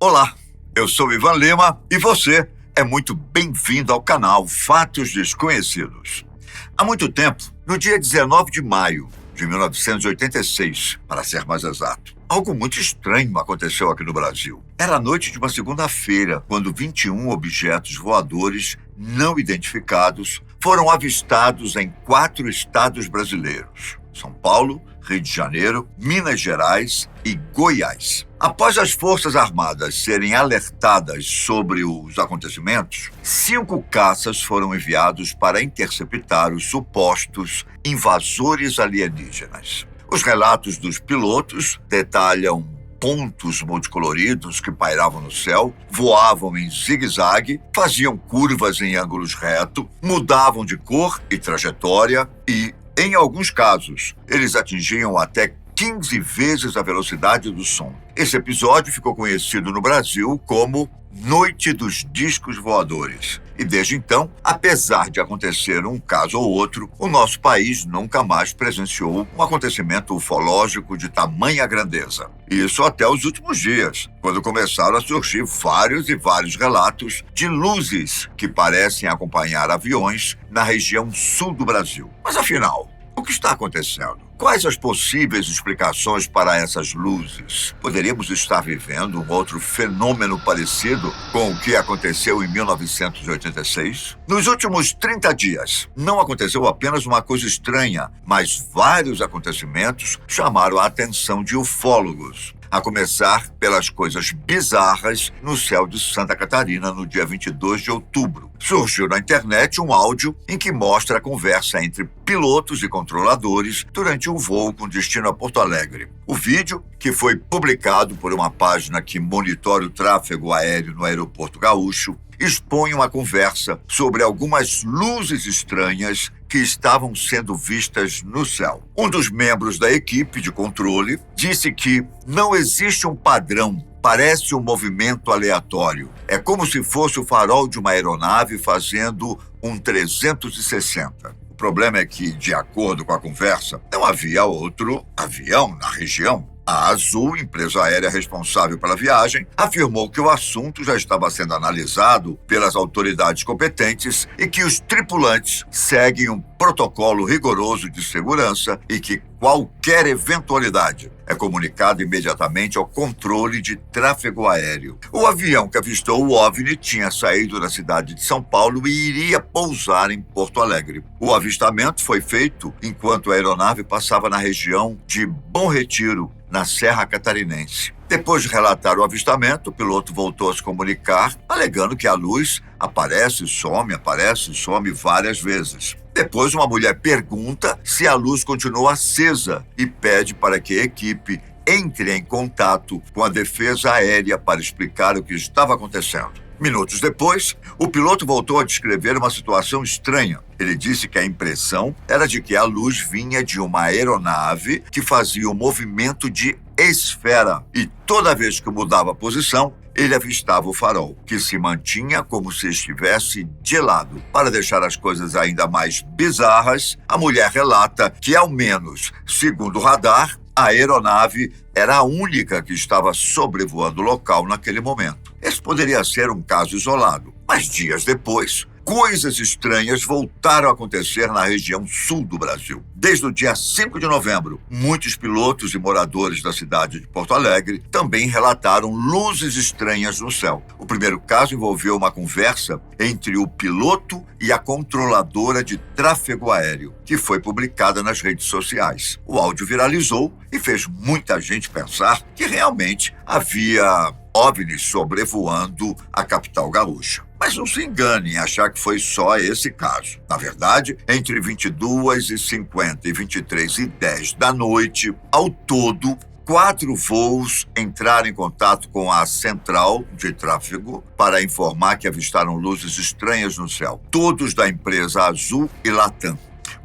Olá, eu sou Ivan Lima e você é muito bem-vindo ao canal Fatos Desconhecidos. Há muito tempo, no dia 19 de maio de 1986, para ser mais exato, algo muito estranho aconteceu aqui no Brasil. Era a noite de uma segunda-feira, quando 21 objetos voadores não identificados foram avistados em 4 estados brasileiros: São Paulo, Rio de Janeiro, Minas Gerais e Goiás. Após as Forças Armadas serem alertadas sobre os acontecimentos, 5 caças foram enviados para interceptar os supostos invasores alienígenas. Os relatos dos pilotos detalham pontos multicoloridos que pairavam no céu, voavam em zigue-zague, faziam curvas em ângulos retos, mudavam de cor e trajetória e, em alguns casos, eles atingiam até 15 vezes a velocidade do som. Esse episódio ficou conhecido no Brasil como Noite dos Discos Voadores. E desde então, apesar de acontecer um caso ou outro, o nosso país nunca mais presenciou um acontecimento ufológico de tamanha grandeza. Isso até os últimos dias, quando começaram a surgir vários e vários relatos de luzes que parecem acompanhar aviões na região sul do Brasil. Mas afinal, o que está acontecendo? Quais as possíveis explicações para essas luzes? Poderíamos estar vivendo um outro fenômeno parecido com o que aconteceu em 1986? Nos últimos 30 dias, não aconteceu apenas uma coisa estranha, mas vários acontecimentos chamaram a atenção de ufólogos. A começar pelas coisas bizarras no céu de Santa Catarina no dia 22 de outubro. Surgiu na internet um áudio em que mostra a conversa entre pilotos e controladores durante um voo com destino a Porto Alegre. O vídeo, que foi publicado por uma página que monitora o tráfego aéreo no aeroporto gaúcho, expõe uma conversa sobre algumas luzes estranhas que estavam sendo vistas no céu. Um dos membros da equipe de controle disse que não existe um padrão, parece um movimento aleatório. É como se fosse o farol de uma aeronave fazendo um 360. O problema é que, de acordo com a conversa, não havia outro avião na região. A Azul, empresa aérea responsável pela viagem, afirmou que o assunto já estava sendo analisado pelas autoridades competentes e que os tripulantes seguem um protocolo rigoroso de segurança e que qualquer eventualidade é comunicada imediatamente ao controle de tráfego aéreo. O avião que avistou o OVNI tinha saído da cidade de São Paulo e iria pousar em Porto Alegre. O avistamento foi feito enquanto a aeronave passava na região de Bom Retiro, na Serra Catarinense. Depois de relatar o avistamento, o piloto voltou a se comunicar, alegando que a luz aparece e some várias vezes. Depois, uma mulher pergunta se a luz continua acesa e pede para que a equipe entre em contato com a defesa aérea para explicar o que estava acontecendo. Minutos depois, o piloto voltou a descrever uma situação estranha. Ele disse que a impressão era de que a luz vinha de uma aeronave que fazia um movimento de esfera e toda vez que mudava a posição, ele avistava o farol, que se mantinha como se estivesse de lado. Para deixar as coisas ainda mais bizarras, a mulher relata que, ao menos, segundo o radar, a aeronave era a única que estava sobrevoando o local naquele momento. Esse poderia ser um caso isolado, mas dias depois, coisas estranhas voltaram a acontecer na região sul do Brasil. Desde o dia 5 de novembro, muitos pilotos e moradores da cidade de Porto Alegre também relataram luzes estranhas no céu. O primeiro caso envolveu uma conversa entre o piloto e a controladora de tráfego aéreo, que foi publicada nas redes sociais. O áudio viralizou e fez muita gente pensar que realmente havia OVNIs sobrevoando a capital gaúcha. Mas não se engane em achar que foi só esse caso. Na verdade, entre 22h50 e 23h10 da noite, ao todo, 4 voos entraram em contato com a central de tráfego para informar que avistaram luzes estranhas no céu, todos da empresa Azul e Latam.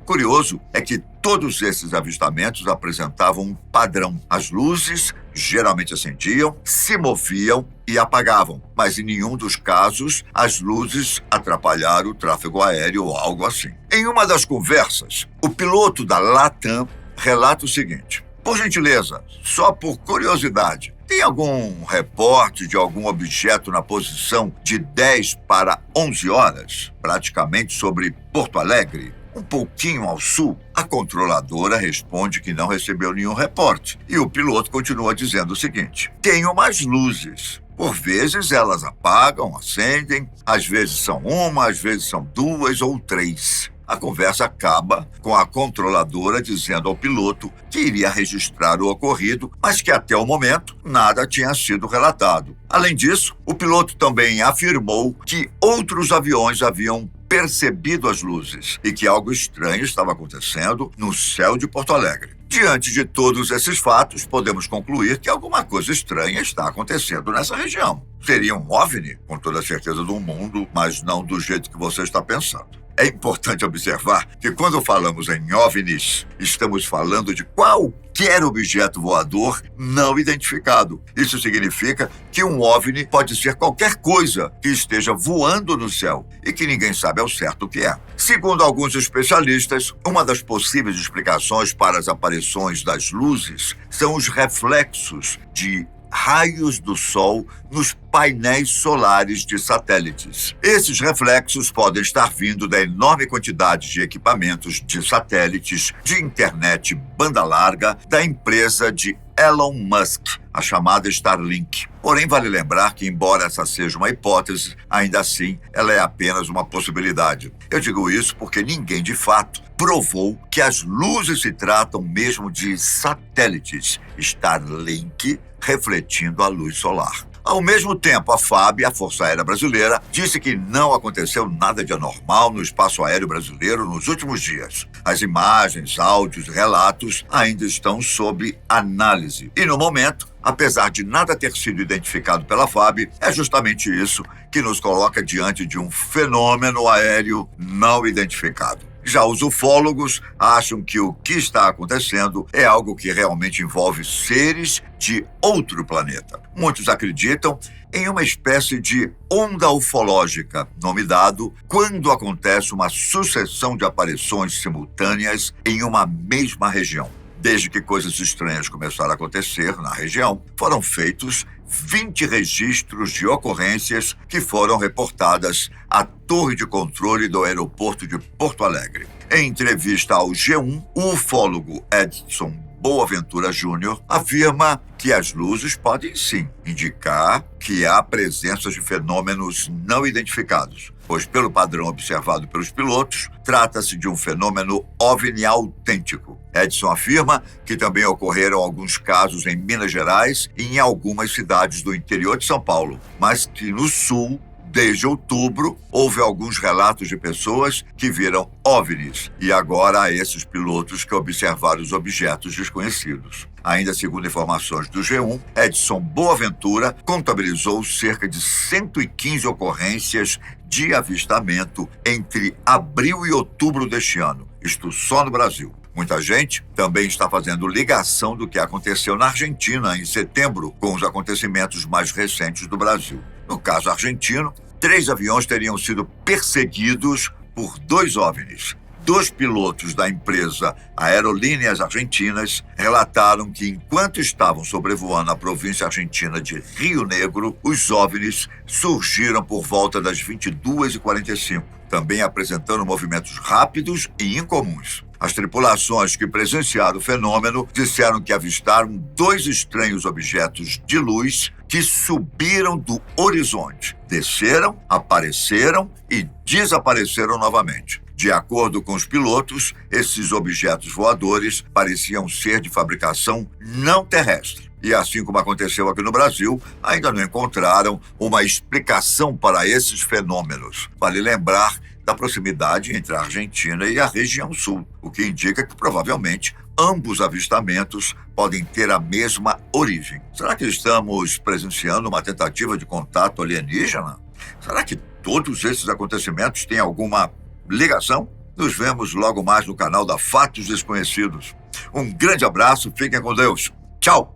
Curioso é que todos esses avistamentos apresentavam um padrão. As luzes geralmente acendiam, se moviam e apagavam, mas em nenhum dos casos as luzes atrapalharam o tráfego aéreo ou algo assim. Em uma das conversas, o piloto da Latam relata o seguinte: por gentileza, só por curiosidade, Tem algum reporte de algum objeto na posição de 10 para 11 horas, praticamente sobre Porto Alegre? Um pouquinho ao sul, a controladora responde que não recebeu nenhum reporte. E o piloto continua dizendo o seguinte: tem umas luzes. Por vezes elas apagam, acendem, às vezes são uma, às vezes são duas ou três. A conversa acaba com a controladora dizendo ao piloto que iria registrar o ocorrido, mas que até o momento nada tinha sido relatado. Além disso, o piloto também afirmou que outros aviões haviam percebido as luzes e que algo estranho estava acontecendo no céu de Porto Alegre. Diante de todos esses fatos, podemos concluir que alguma coisa estranha está acontecendo nessa região. Seria um OVNI, com toda a certeza do mundo, mas não do jeito que você está pensando. É importante observar que quando falamos em OVNIs, estamos falando de qualquer objeto voador não identificado. Isso significa que um OVNI pode ser qualquer coisa que esteja voando no céu e que ninguém sabe ao certo o que é. Segundo alguns especialistas, uma das possíveis explicações para as aparições das luzes são os reflexos de raios do Sol nos painéis solares de satélites. Esses reflexos podem estar vindo da enorme quantidade de equipamentos de satélites de internet banda larga da empresa de Elon Musk, a chamada Starlink. Porém, vale lembrar que, embora essa seja uma hipótese, ainda assim ela é apenas uma possibilidade. Eu digo isso porque ninguém, de fato, provou que as luzes se tratam mesmo de satélites Starlink refletindo a luz solar. Ao mesmo tempo, a FAB, a Força Aérea Brasileira, disse que não aconteceu nada de anormal no espaço aéreo brasileiro nos últimos dias. As imagens, áudios e relatos ainda estão sob análise. E no momento, apesar de nada ter sido identificado pela FAB, é justamente isso que nos coloca diante de um fenômeno aéreo não identificado. Já os ufólogos acham que o que está acontecendo é algo que realmente envolve seres de outro planeta. Muitos acreditam em uma espécie de onda ufológica, nome dado quando acontece uma sucessão de aparições simultâneas em uma mesma região. Desde que coisas estranhas começaram a acontecer na região, foram feitos 20 registros de ocorrências que foram reportadas à torre de controle do aeroporto de Porto Alegre. Em entrevista ao G1, o ufólogo Edson Boaventura Júnior afirma que as luzes podem sim indicar que há presença de fenômenos não identificados, pois pelo padrão observado pelos pilotos, trata-se de um fenômeno OVNI autêntico. Edson afirma que também ocorreram alguns casos em Minas Gerais e em algumas cidades do interior de São Paulo, mas que no sul, desde outubro, houve alguns relatos de pessoas que viram OVNIs e agora há esses pilotos que observaram os objetos desconhecidos. Ainda segundo informações do G1, Edson Boaventura contabilizou cerca de 115 ocorrências de avistamento entre abril e outubro deste ano, isto só no Brasil. Muita gente também está fazendo ligação do que aconteceu na Argentina em setembro com os acontecimentos mais recentes do Brasil. No caso argentino, 3 aviões teriam sido perseguidos por 2 OVNIs. 2 pilotos da empresa Aerolíneas Argentinas relataram que, enquanto estavam sobrevoando a província argentina de Rio Negro, os OVNIs surgiram por volta das 22h45, também apresentando movimentos rápidos e incomuns. As tripulações que presenciaram o fenômeno disseram que avistaram 2 estranhos objetos de luz que subiram do horizonte, desceram, apareceram e desapareceram novamente. De acordo com os pilotos, esses objetos voadores pareciam ser de fabricação não terrestre. E assim como aconteceu aqui no Brasil, ainda não encontraram uma explicação para esses fenômenos. Vale lembrar da proximidade entre a Argentina e a região sul, o que indica que provavelmente ambos avistamentos podem ter a mesma origem. Será que estamos presenciando uma tentativa de contato alienígena? Será que todos esses acontecimentos têm alguma ligação? Nos vemos logo mais no canal da Fatos Desconhecidos. Um grande abraço, fiquem com Deus. Tchau!